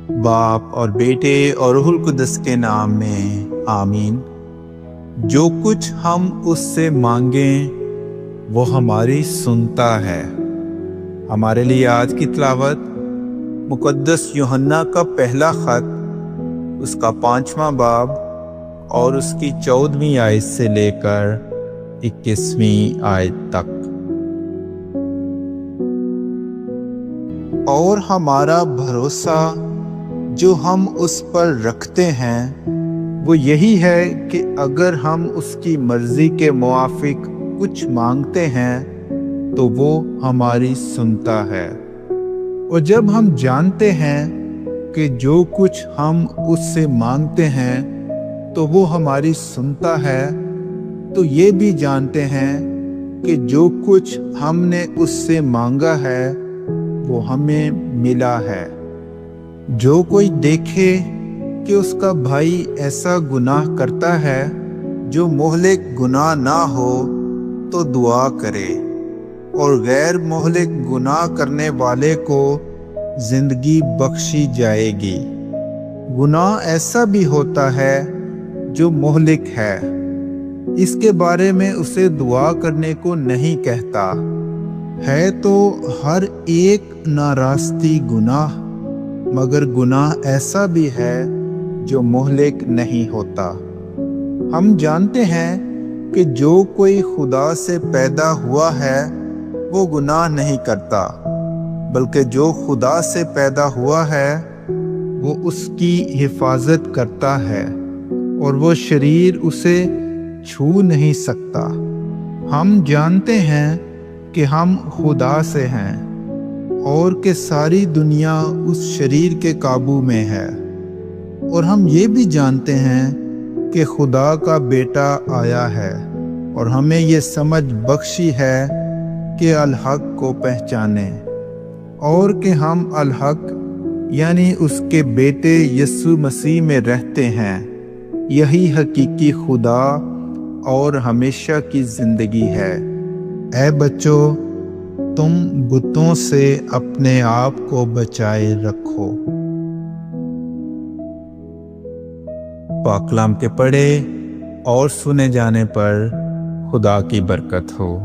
باپ اور بیٹے اور روح القدس کے نام میں آمین۔ جو کچھ ہم اس سے مانگیں وہ ہماری سنتا ہے۔ ہمارے لیے آج کی تلاوت مقدس یوحنا کا پہلا خط، اس کا 5واں باب اور اس کی 14ویں آیت سے لے کر 21ویں آیت تک۔ اور ہمارا بھروسہ جو ہم اس پر رکھتے ہیں وہ یہی ہے کہ اگر ہم اس کی مرضی کے موافق کچھ مانگتے ہیں تو وہ ہماری سنتا ہے۔ اور جب ہم جانتے ہیں کہ جو کچھ ہم اس سے مانگتے ہیں تو وہ ہماری سنتا ہے، تو یہ بھی جانتے ہیں کہ جو کچھ ہم نے اس سے مانگا ہے وہ ہمیں ملا ہے۔ جو کوئی دیکھے کہ اس کا بھائی ایسا گناہ کرتا ہے جو مہلک گناہ نہ ہو تو دعا کرے، اور غیر مہلک گناہ کرنے والے کو زندگی بخشی جائے گی۔ گناہ ایسا بھی ہوتا ہے جو مہلک ہے، اس کے بارے میں اسے دعا کرنے کو نہیں کہتا ہے تو ہر ایک ناراستی گناہ، مگر گناہ ایسا بھی ہے جو مہلک نہیں ہوتا۔ ہم جانتے ہیں کہ جو کوئی خدا سے پیدا ہوا ہے وہ گناہ نہیں کرتا، بلکہ جو خدا سے پیدا ہوا ہے وہ اس کی حفاظت کرتا ہے، اور وہ شریر اسے چھو نہیں سکتا۔ ہم جانتے ہیں کہ ہم خدا سے ہیں اور کہ ساری دنیا اس شریر کے قابو میں ہے، اور ہم یہ بھی جانتے ہیں کہ خدا کا بیٹا آیا ہے اور ہمیں یہ سمجھ بخشی ہے کہ الحق کو پہچانیں، اور کہ ہم الحق یعنی اس کے بیٹے یسوع مسیح میں رہتے ہیں۔ یہی حقیقی خدا اور ہمیشہ کی زندگی ہے۔ اے بچوں، تم بتوں سے اپنے آپ کو بچائے رکھو۔ پاک کلام کے پڑھے اور سنے جانے پر خدا کی برکت ہو۔